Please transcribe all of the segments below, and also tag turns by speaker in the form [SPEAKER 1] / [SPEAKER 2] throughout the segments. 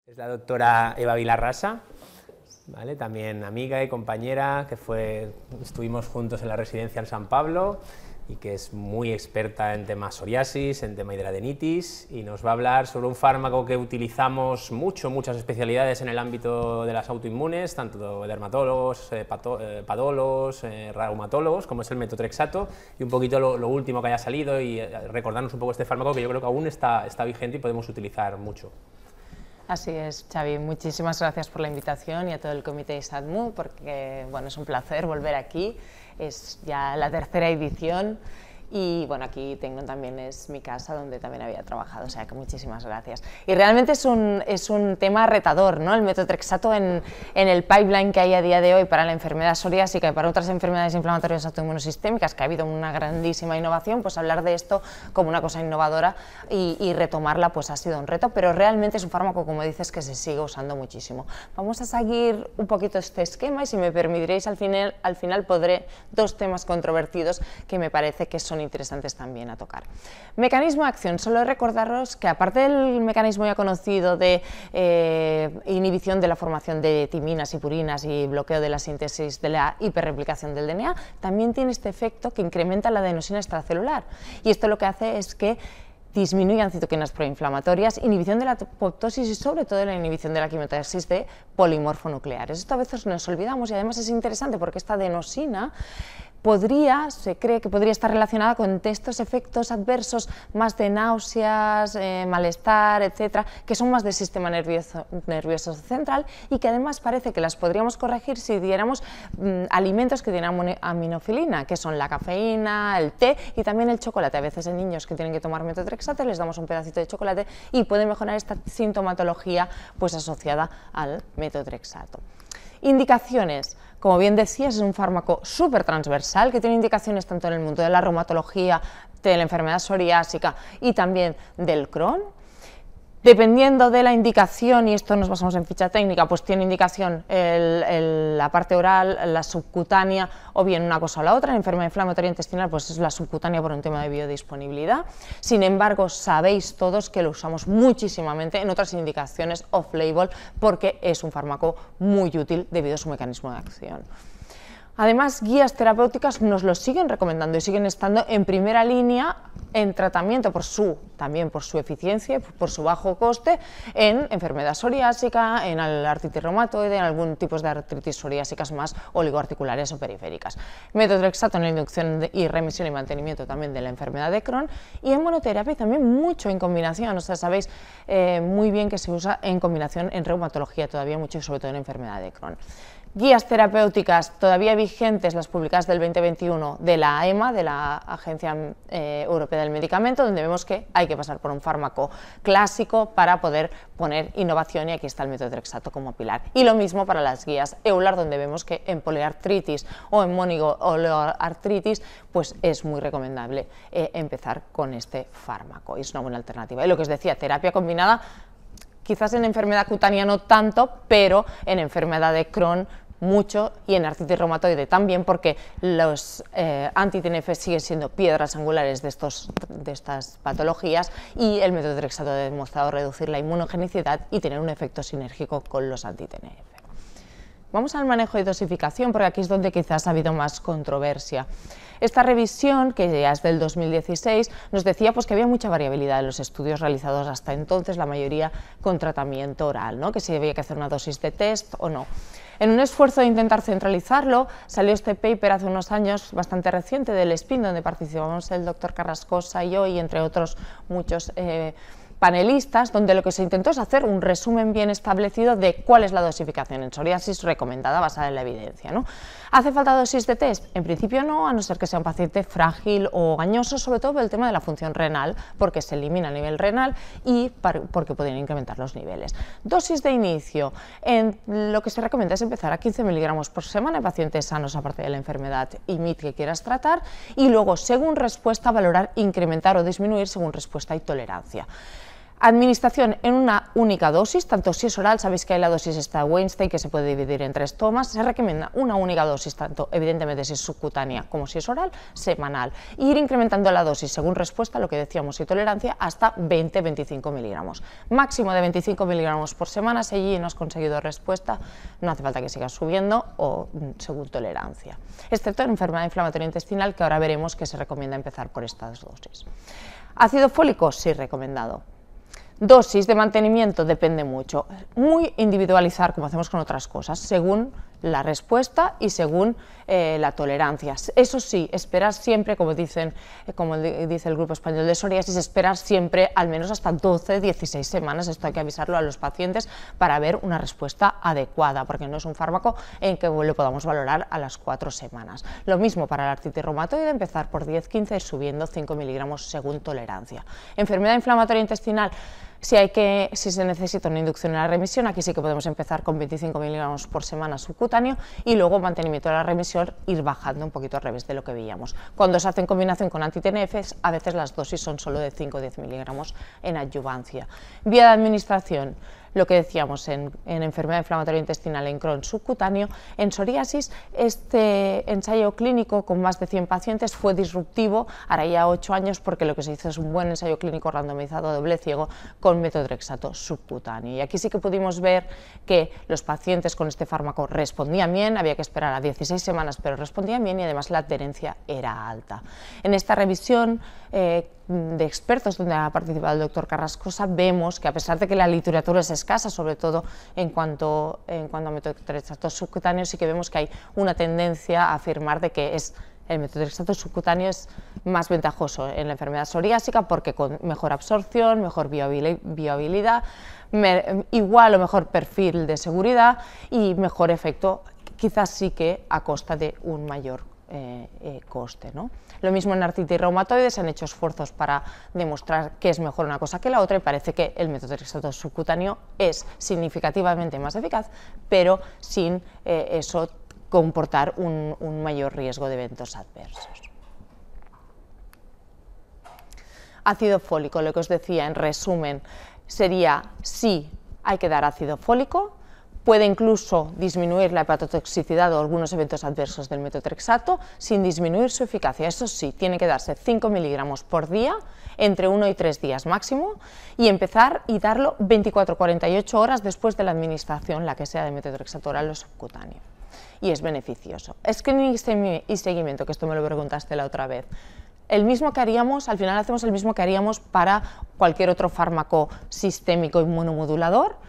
[SPEAKER 1] Es la doctora Eva Vilarrasa, ¿vale? También amiga y compañera, estuvimos juntos en la residencia en San Pablo y que es muy experta en temas psoriasis, en tema hidradenitis, y nos va a hablar sobre un fármaco que utilizamos muchas especialidades en el ámbito de las autoinmunes, tanto dermatólogos, padolos, reumatólogos, como es el metotrexato, y un poquito lo último que haya salido y recordarnos un poco este fármaco que yo creo que aún está vigente y podemos utilizar mucho.
[SPEAKER 2] Así es, Xavi, muchísimas gracias por la invitación y a todo el comité SATMU, porque bueno, es un placer volver aquí, es ya la tercera edición y bueno, aquí tengo también es mi casa donde también había trabajado, o sea que muchísimas gracias. Y realmente es un tema retador, ¿no? El metotrexato en el pipeline que hay a día de hoy para la enfermedad psoriásica y para otras enfermedades inflamatorias autoinmunosistémicas, que ha habido una grandísima innovación, pues hablar de esto como una cosa innovadora y retomarla pues ha sido un reto, pero realmente es un fármaco, como dices, que se sigue usando muchísimo. Vamos a seguir un poquito este esquema y si me permitiréis al final podré dos temas controvertidos que me parece que son interesantes también a tocar. Mecanismo de acción, solo recordaros que aparte del mecanismo ya conocido de inhibición de la formación de timinas y purinas y bloqueo de la síntesis de la hiperreplicación del DNA, también tiene este efecto que incrementa la adenosina extracelular y esto lo que hace es que disminuyan citoquinas proinflamatorias, inhibición de la apoptosis y sobre todo la inhibición de la quimiotaxis de polimorfonucleares. Esto a veces nos olvidamos y además es interesante porque esta adenosina se cree que podría estar relacionada con estos efectos adversos más de náuseas, malestar, etcétera, que son más del sistema nervioso central y que además parece que las podríamos corregir si diéramos alimentos que tienen aminofilina, que son la cafeína, el té y también el chocolate. A veces en niños que tienen que tomar metotrexato les damos un pedacito de chocolate y puede mejorar esta sintomatología pues asociada al metotrexato. Indicaciones. Como bien decías, es un fármaco súper transversal que tiene indicaciones tanto en el mundo de la reumatología, de la enfermedad psoriásica y también del Crohn. Dependiendo de la indicación, y esto nos basamos en ficha técnica, pues tiene indicación la parte oral, la subcutánea o bien una cosa o la otra. La enfermedad inflamatoria intestinal pues es la subcutánea por un tema de biodisponibilidad. Sin embargo, sabéis todos que lo usamos muchísimamente en otras indicaciones off-label porque es un fármaco muy útil debido a su mecanismo de acción. Además, guías terapéuticas nos lo siguen recomendando y siguen estando en primera línea en tratamiento también por su eficiencia y por su bajo coste en enfermedad psoriásica, en la artritis reumatoide, en algún tipo de artritis psoriásicas más oligoarticulares o periféricas. Metotrexato en la inducción y remisión y mantenimiento también de la enfermedad de Crohn y en monoterapia y también mucho en combinación, o sea, sabéis muy bien que se usa en combinación en reumatología todavía mucho y sobre todo en enfermedad de Crohn. Guías terapéuticas todavía vigentes, las publicadas del 2021 de la EMA, de la Agencia Europea del Medicamento, donde vemos que hay que pasar por un fármaco clásico para poder poner innovación y aquí está el metotrexato como pilar. Y lo mismo para las guías EULAR, donde vemos que en poliartritis o en monoartritis pues es muy recomendable empezar con este fármaco, es una buena alternativa. Y lo que os decía, terapia combinada, quizás en enfermedad cutánea no tanto, pero en enfermedad de Crohn mucho y en artritis reumatoide también porque los anti-TNF siguen siendo piedras angulares de estas patologías y el metotrexato ha demostrado reducir la inmunogenicidad y tener un efecto sinérgico con los anti-TNF. Vamos al manejo y dosificación porque aquí es donde quizás ha habido más controversia. Esta revisión, que ya es del 2016, nos decía pues, que había mucha variabilidad en los estudios realizados hasta entonces, la mayoría con tratamiento oral, ¿no? Que si había que hacer una dosis de test o no. En un esfuerzo de intentar centralizarlo, salió este paper hace unos años, bastante reciente, del SPIN, donde participamos el doctor Carrascosa y yo, y entre otros muchos panelistas, donde lo que se intentó es hacer un resumen bien establecido de cuál es la dosificación en psoriasis recomendada basada en la evidencia, ¿no? ¿Hace falta dosis de test? En principio no, a no ser que sea un paciente frágil o gañoso, sobre todo por el tema de la función renal, porque se elimina a nivel renal y porque pueden incrementar los niveles. Dosis de inicio, lo que se recomienda es empezar a 15 miligramos por semana en pacientes sanos aparte de la enfermedad IMID que quieras tratar y luego, según respuesta, valorar incrementar o disminuir según respuesta y tolerancia. Administración en una única dosis, tanto si es oral, sabéis que hay la dosis esta Weinstein que se puede dividir en 3 tomas, se recomienda una única dosis, tanto evidentemente si es subcutánea como si es oral, semanal. E ir incrementando la dosis según respuesta, lo que decíamos, y tolerancia, hasta 20-25 miligramos. Máximo de 25 miligramos por semana, si allí no has conseguido respuesta, no hace falta que sigas subiendo o según tolerancia. Excepto en enfermedad inflamatoria intestinal, que ahora veremos que se recomienda empezar por estas dosis. Ácido fólico, sí recomendado. Dosis de mantenimiento depende mucho, muy individualizar como hacemos con otras cosas, según la respuesta y según la tolerancia. Eso sí, esperar siempre, como dice el Grupo Español de Psoriasis, esperar siempre al menos hasta 12-16 semanas, esto hay que avisarlo a los pacientes para ver una respuesta adecuada, porque no es un fármaco en que lo podamos valorar a las 4 semanas. Lo mismo para la artritis reumatoide, empezar por 10-15 y subiendo 5 miligramos según tolerancia. Enfermedad inflamatoria intestinal, si se necesita una inducción en la remisión, aquí sí que podemos empezar con 25 miligramos por semana subcutáneo y luego mantenimiento de la remisión, ir bajando un poquito al revés de lo que veíamos. Cuando se hace en combinación con anti-TNFs, a veces las dosis son solo de 5 o 10 miligramos en adyuvancia. Vía de administración, lo que decíamos en enfermedad inflamatoria intestinal en Crohn subcutáneo, en psoriasis este ensayo clínico con más de 100 pacientes fue disruptivo, ahora ya 8 años, porque lo que se hizo es un buen ensayo clínico randomizado doble ciego con metotrexato subcutáneo. Y aquí sí que pudimos ver que los pacientes con este fármaco respondían bien, había que esperar a 16 semanas, pero respondían bien y además la adherencia era alta. En esta revisión de expertos donde ha participado el doctor Carrascosa, vemos que a pesar de que la literatura es escasa, sobre todo en cuanto a metotrexato subcutáneo, sí que vemos que hay una tendencia a afirmar de que el metotrexato subcutáneo es más ventajoso en la enfermedad psoriásica porque con mejor absorción, mejor biohabilidad, igual o mejor perfil de seguridad y mejor efecto, quizás sí que a costa de un mayor coste, ¿no? Lo mismo en artritis reumatoide, se han hecho esfuerzos para demostrar que es mejor una cosa que la otra y parece que el metotrexato subcutáneo es significativamente más eficaz, pero sin eso comportar un mayor riesgo de eventos adversos. Ácido fólico, lo que os decía en resumen, sería sí, hay que dar ácido fólico. Puede incluso disminuir la hepatotoxicidad o algunos eventos adversos del metotrexato sin disminuir su eficacia. Eso sí, tiene que darse 5 miligramos por día, entre 1 y 3 días máximo, y empezar y darlo 24-48 horas después de la administración, la que sea de metotrexato oral o subcutáneo. Y es beneficioso. Screening y seguimiento, que esto me lo preguntaste la otra vez. El mismo que haríamos, al final hacemos el mismo que haríamos para cualquier otro fármaco sistémico inmunomodulador.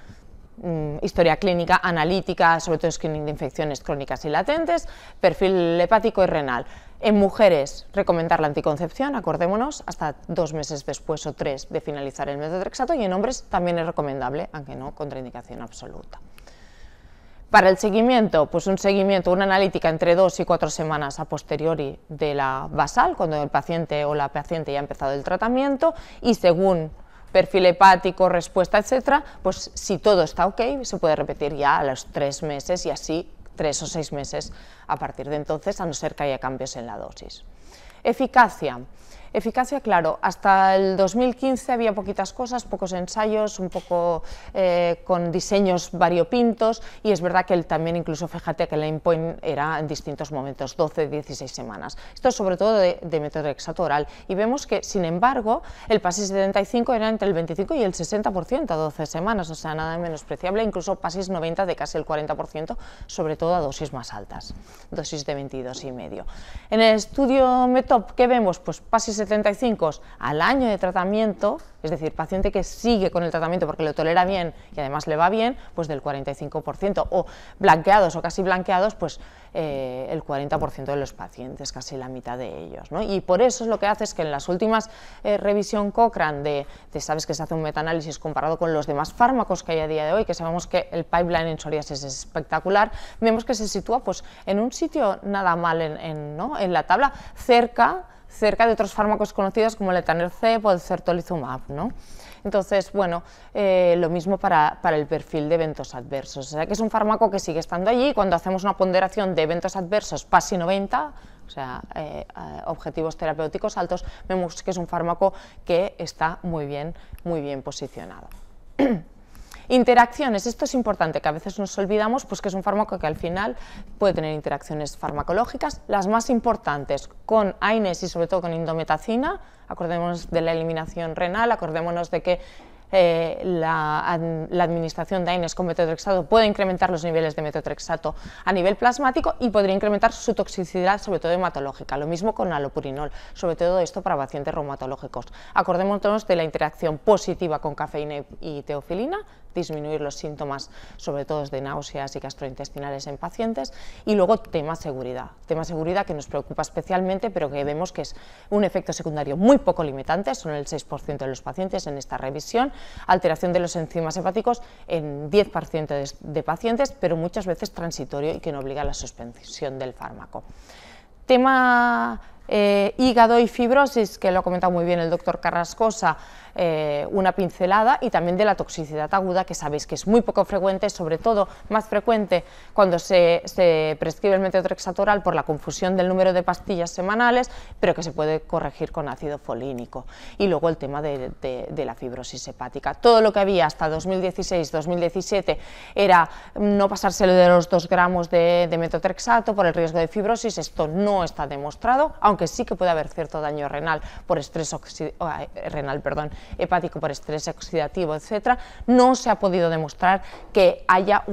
[SPEAKER 2] Historia clínica, analítica, sobre todo screening de infecciones crónicas y latentes, perfil hepático y renal. En mujeres, recomendar la anticoncepción, acordémonos, hasta 2 meses después o 3 de finalizar el metotrexato, y en hombres también es recomendable, aunque no contraindicación absoluta. Para el seguimiento, pues una analítica entre 2 y 4 semanas a posteriori de la basal, cuando el paciente o la paciente ya ha empezado el tratamiento, y según perfil hepático, respuesta, etcétera, pues si todo está ok, se puede repetir ya a los 3 meses y así 3 o 6 meses a partir de entonces, a no ser que haya cambios en la dosis. Eficacia. Eficacia, claro, hasta el 2015 había poquitas cosas, pocos ensayos, un poco con diseños variopintos, y es verdad que también incluso fíjate que el endpoint era en distintos momentos, 12-16 semanas. Esto es sobre todo de metotrexato oral, y vemos que, sin embargo, el PASI 75 era entre el 25 y el 60% a 12 semanas, o sea, nada menospreciable, incluso PASI 90 de casi el 40%, sobre todo a dosis más altas, dosis de 22,5. En el estudio METOP, ¿qué vemos? Pues PASI 75 al año de tratamiento, es decir, paciente que sigue con el tratamiento porque lo tolera bien y además le va bien, pues del 45%, o blanqueados o casi blanqueados, pues el 40% de los pacientes, casi la mitad de ellos, ¿no? Y por eso es lo que hace es que en las últimas revisión Cochrane, sabes que se hace un metaanálisis comparado con los demás fármacos que hay a día de hoy, que sabemos que el pipeline en psoriasis es espectacular, vemos que se sitúa pues en un sitio nada mal en la tabla, cerca de otros fármacos conocidos como el etanercept o el certolizumab, ¿no? Entonces, bueno, lo mismo para el perfil de eventos adversos, o sea que es un fármaco que sigue estando allí. Cuando hacemos una ponderación de eventos adversos PASI 90, o sea, objetivos terapéuticos altos, vemos que es un fármaco que está muy bien posicionado. Interacciones, esto es importante, que a veces nos olvidamos, pues que es un fármaco que al final puede tener interacciones farmacológicas, las más importantes con AINES y sobre todo con indometacina. Acordémonos de la eliminación renal, acordémonos de que la administración de AINES con metotrexato puede incrementar los niveles de metotrexato a nivel plasmático y podría incrementar su toxicidad, sobre todo hematológica. Lo mismo con alopurinol, sobre todo esto para pacientes reumatológicos. Acordémonos de la interacción positiva con cafeína y teofilina, disminuir los síntomas, sobre todo de náuseas y gastrointestinales en pacientes, y luego tema seguridad que nos preocupa especialmente, pero que vemos que es un efecto secundario muy poco limitante, son el 6% de los pacientes en esta revisión, alteración de los enzimas hepáticos en 10% de pacientes, pero muchas veces transitorio y que no obliga a la suspensión del fármaco. Tema hígado y fibrosis, que lo ha comentado muy bien el doctor Carrascosa, una pincelada, y también de la toxicidad aguda, que sabéis que es muy poco frecuente, sobre todo más frecuente cuando se prescribe el metotrexato oral por la confusión del número de pastillas semanales, pero que se puede corregir con ácido folínico. Y luego el tema de la fibrosis hepática. Todo lo que había hasta 2016-2017 era no pasárselo de los 2 gramos de metotrexato por el riesgo de fibrosis. Esto no está demostrado, aunque sí que puede haber cierto daño renal por estrés hepático por estrés oxidativo, etcétera. No se ha podido demostrar que haya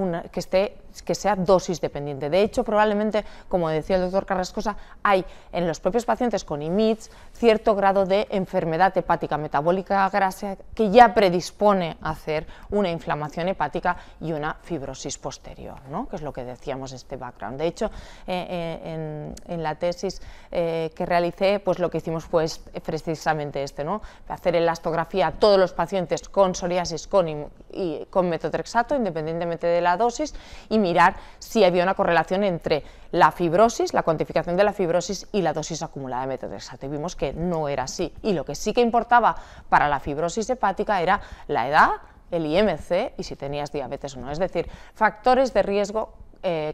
[SPEAKER 2] que sea dosis dependiente. De hecho, probablemente, como decía el doctor Carrascosa, hay en los propios pacientes con IMIDs cierto grado de enfermedad hepática metabólica grasa que ya predispone a hacer una inflamación hepática y una fibrosis posterior, ¿no? Que es lo que decíamos, este background. De hecho, en la tesis que realicé, pues lo que hicimos fue precisamente ¿no? Hacer elastografía a todos los pacientes con psoriasis con metotrexato, independientemente de la dosis, y mirar si había una correlación entre la fibrosis, la cuantificación de la fibrosis y la dosis acumulada de metotrexato, y vimos que no era así. Y lo que sí que importaba para la fibrosis hepática era la edad, el IMC y si tenías diabetes o no, es decir, factores de riesgo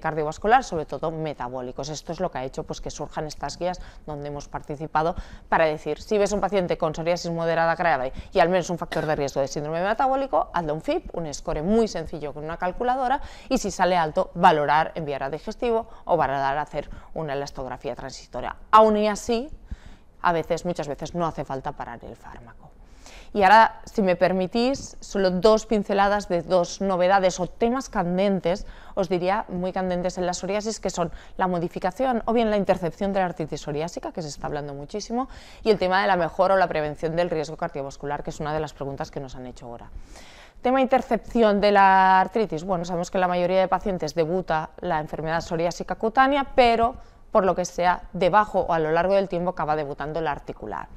[SPEAKER 2] cardiovascular, sobre todo metabólicos. Esto es lo que ha hecho pues, que surjan estas guías donde hemos participado para decir, si ves un paciente con psoriasis moderada grave y al menos un factor de riesgo de síndrome metabólico, hazle un FIP, un score muy sencillo con una calculadora, y si sale alto, valorar enviar a digestivo o valorar hacer una elastografía transitoria. Aún y así, muchas veces no hace falta parar el fármaco. Y ahora, si me permitís, solo 2 pinceladas de 2 novedades o temas candentes, os diría muy candentes en la psoriasis, que son la modificación o bien la intercepción de la artritis psoriásica, que se está hablando muchísimo, y el tema de la mejora o la prevención del riesgo cardiovascular, que es una de las preguntas que nos han hecho ahora. Tema intercepción de la artritis. Bueno, sabemos que la mayoría de pacientes debuta la enfermedad psoriásica cutánea, pero por lo que sea, debajo o a lo largo del tiempo acaba debutando la articular.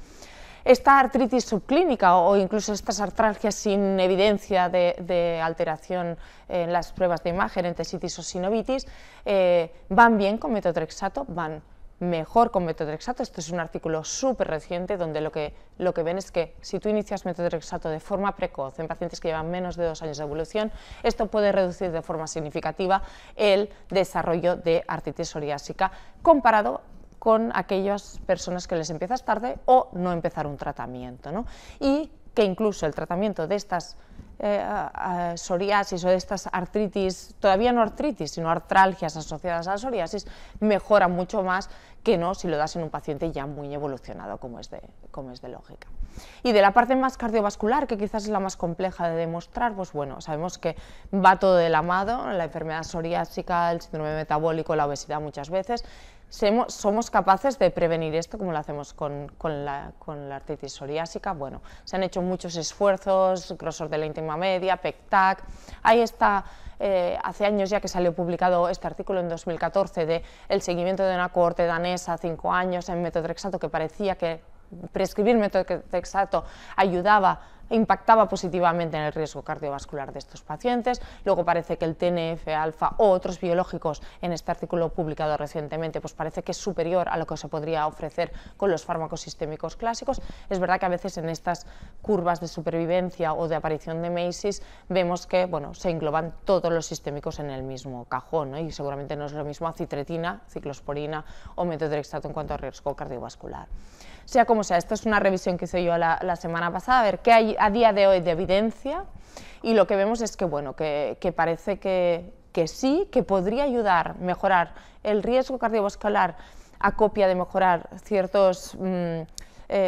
[SPEAKER 2] Esta artritis subclínica o incluso estas artralgias sin evidencia de alteración en las pruebas de imagen, entesitis o sinovitis, van bien con metotrexato, van mejor con metotrexato. Esto es un artículo súper reciente donde lo que ven es que si tú inicias metotrexato de forma precoz en pacientes que llevan menos de 2 años de evolución, esto puede reducir de forma significativa el desarrollo de artritis psoriásica comparado con aquellas personas que les empiezas tarde o no empezar un tratamiento, ¿no? Y que incluso el tratamiento de estas psoriasis o de estas artritis, todavía no artritis, sino artralgias asociadas a la psoriasis, mejora mucho más que no si lo das en un paciente ya muy evolucionado, como es de lógica. Y de la parte más cardiovascular, que quizás es la más compleja de demostrar, pues bueno, sabemos que va todo de la mano, la enfermedad psoriásica, el síndrome metabólico, la obesidad muchas veces. ¿Somos capaces de prevenir esto como lo hacemos con la artritis psoriásica? Bueno, se han hecho muchos esfuerzos, grosor de la íntima media, PEC-TAC, ahí está. Hace años ya que salió publicado este artículo en 2014 de el seguimiento de una cohorte danesa 5 años en metotrexato, que parecía que prescribir metotrexato impactaba positivamente en el riesgo cardiovascular de estos pacientes. Luego parece que el TNF-alfa o otros biológicos, en este artículo publicado recientemente, pues parece que es superior a lo que se podría ofrecer con los fármacos sistémicos clásicos. Es verdad que a veces en estas curvas de supervivencia o de aparición de MACES vemos que se engloban todos los sistémicos en el mismo cajón, ¿no? Y seguramente no es lo mismo acitretina, ciclosporina o metotrexato en cuanto a riesgo cardiovascular. Sea como sea, esto es una revisión que hice yo la semana pasada, a ver qué hay a día de hoy de evidencia, y lo que vemos es que parece que sí, que podría ayudar a mejorar el riesgo cardiovascular a copia de mejorar ciertos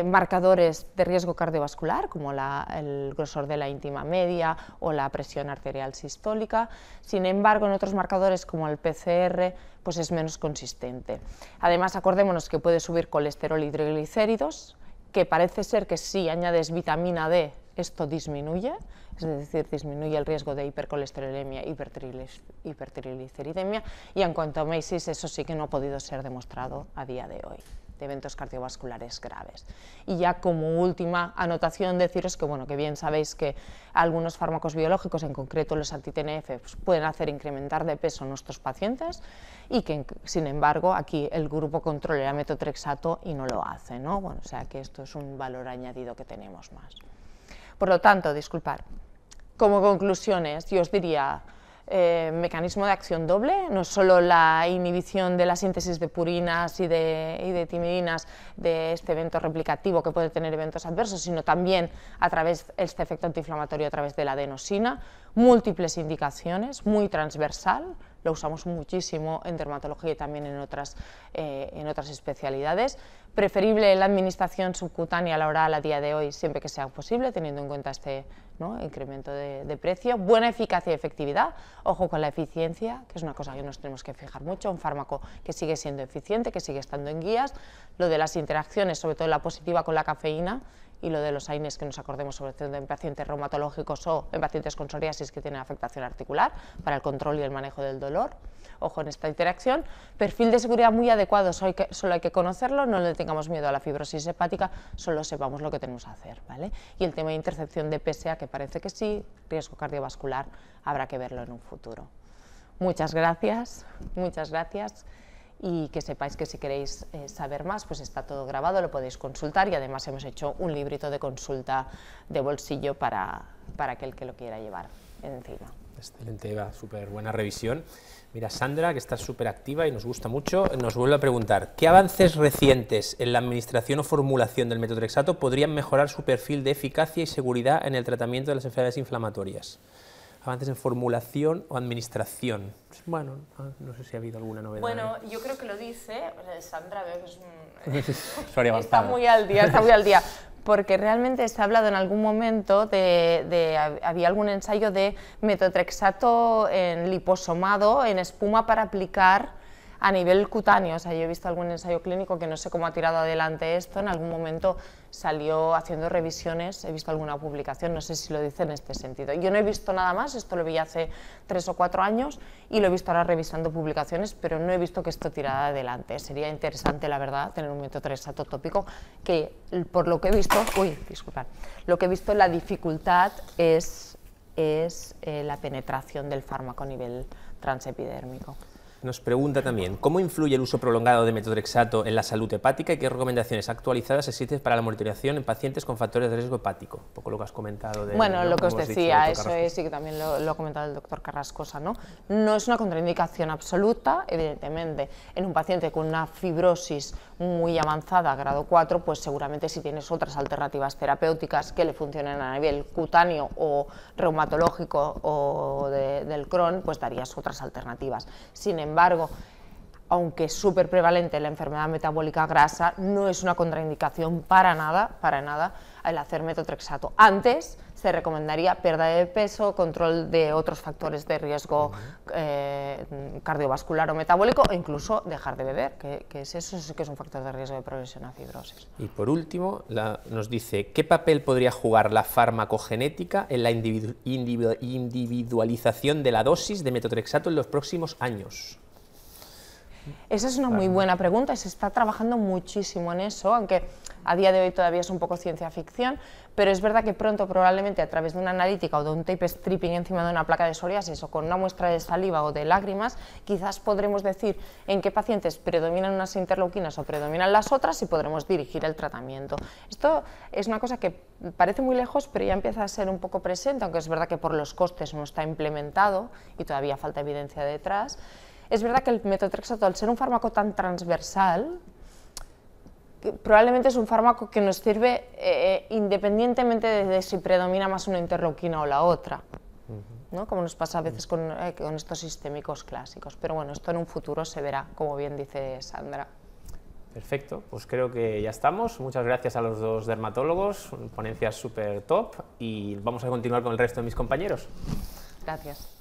[SPEAKER 2] marcadores de riesgo cardiovascular, como el grosor de la íntima media o la presión arterial sistólica. Sin embargo, en otros marcadores como el PCR, pues es menos consistente. Además, acordémonos que puede subir colesterol y triglicéridos, que parece ser que si añades vitamina D, esto disminuye, es decir, disminuye el riesgo de hipercolesterolemia, hipertrigliceridemia, y en cuanto a MACES, eso sí que no ha podido ser demostrado a día de hoy, de eventos cardiovasculares graves. Y ya como última anotación, deciros que bien sabéis que algunos fármacos biológicos, en concreto los anti-TNF, pues pueden hacer incrementar de peso a nuestros pacientes, y que sin embargo aquí el grupo control era metotrexato y no lo hace, ¿no? O sea que esto es un valor añadido que tenemos más. Por lo tanto, disculpad, como conclusiones yo os diría: mecanismo de acción doble, no solo la inhibición de la síntesis de purinas y de timidinas de este evento replicativo que puede tener eventos adversos, sino también a través de este efecto antiinflamatorio a través de la adenosina, múltiples indicaciones, muy transversal, lo usamos muchísimo en dermatología y también en otras especialidades. Preferible la administración subcutánea a la oral a día de hoy, siempre que sea posible, teniendo en cuenta este incremento de precio. Buena eficacia y efectividad, ojo con la eficiencia, que es una cosa que nos tenemos que fijar mucho, un fármaco que sigue siendo eficiente, que sigue estando en guías. Lo de las interacciones, sobre todo la positiva con la cafeína, y lo de los AINES, que nos acordemos sobre todo en pacientes reumatológicos o en pacientes con psoriasis que tienen afectación articular, para el control y el manejo del dolor. Ojo en esta interacción. Perfil de seguridad muy adecuado, solo hay que conocerlo, no le tengamos miedo a la fibrosis hepática, solo sepamos lo que tenemos que hacer, ¿vale? Y el tema de intercepción de PSA, que parece que sí, riesgo cardiovascular, habrá que verlo en un futuro. Muchas gracias, y que sepáis que si queréis saber más, pues está todo grabado, lo podéis consultar, y además hemos hecho un librito de consulta de bolsillo para aquel que lo quiera llevar encima.
[SPEAKER 1] Excelente, Eva, súper buena revisión. Mira, Sandra, que está súper activa y nos gusta mucho, nos vuelve a preguntar: ¿qué avances recientes en la administración o formulación del metotrexato podrían mejorar su perfil de eficacia y seguridad en el tratamiento de las enfermedades inflamatorias? Avances en formulación o administración. Bueno, no sé si ha habido alguna novedad.
[SPEAKER 2] Bueno, yo creo que lo dice, Sandra, veo que
[SPEAKER 1] está
[SPEAKER 2] muy al día, porque realmente se ha hablado en algún momento había algún ensayo de metotrexato en liposomado, en espuma para aplicar a nivel cutáneo. O sea, yo he visto algún ensayo clínico que no sé cómo ha tirado adelante esto, en algún momento salió haciendo revisiones, he visto alguna publicación, no sé si lo dice en este sentido. Yo no he visto nada más, esto lo vi hace 3 o 4 años y lo he visto ahora revisando publicaciones, pero no he visto que esto tirara adelante. Sería interesante, la verdad, tener un metotrexato tópico que, por lo que he visto, lo que he visto, la dificultad es la penetración del fármaco a nivel transepidérmico.
[SPEAKER 1] Nos pregunta también: ¿cómo influye el uso prolongado de metotrexato en la salud hepática y qué recomendaciones actualizadas existen para la monitoración en pacientes con factores de riesgo hepático? Un poco lo que has comentado.
[SPEAKER 2] Bueno, lo que os decía, eso es, sí que también lo ha comentado el doctor Carrascosa, ¿no? No es una contraindicación absoluta, evidentemente. En un paciente con una fibrosis muy avanzada, grado 4, pues seguramente si tienes otras alternativas terapéuticas que le funcionen a nivel cutáneo o reumatológico o del Crohn, pues darías otras alternativas. Sin embargo, aunque es súper prevalente la enfermedad metabólica grasa, no es una contraindicación para nada el hacer metotrexato. Antes se recomendaría pérdida de peso, control de otros factores de riesgo cardiovascular o metabólico, o incluso dejar de beber, que es eso sí que es un factor de riesgo de progresión a fibrosis.
[SPEAKER 1] Y por último, nos dice: ¿qué papel podría jugar la farmacogenética en la individualización de la dosis de metotrexato en los próximos años?
[SPEAKER 2] Esa es una muy buena pregunta y se está trabajando muchísimo en eso, aunque a día de hoy todavía es un poco ciencia ficción, pero es verdad que pronto probablemente a través de una analítica o de un tape stripping encima de una placa de psoriasis o con una muestra de saliva o de lágrimas, quizás podremos decir en qué pacientes predominan unas interleuquinas o predominan las otras y podremos dirigir el tratamiento. Esto es una cosa que parece muy lejos, pero ya empieza a ser un poco presente, aunque es verdad que por los costes no está implementado y todavía falta evidencia detrás. Es verdad que el metotrexato, al ser un fármaco tan transversal, probablemente es un fármaco que nos sirve independientemente de si predomina más una interleuquina o la otra, ¿no? Como nos pasa a veces con estos sistémicos clásicos. Pero bueno, esto en un futuro se verá, como bien dice Sandra.
[SPEAKER 1] Perfecto, pues creo que ya estamos. Muchas gracias a los dos dermatólogos, ponencias súper top y vamos a continuar con el resto de mis compañeros.
[SPEAKER 2] Gracias.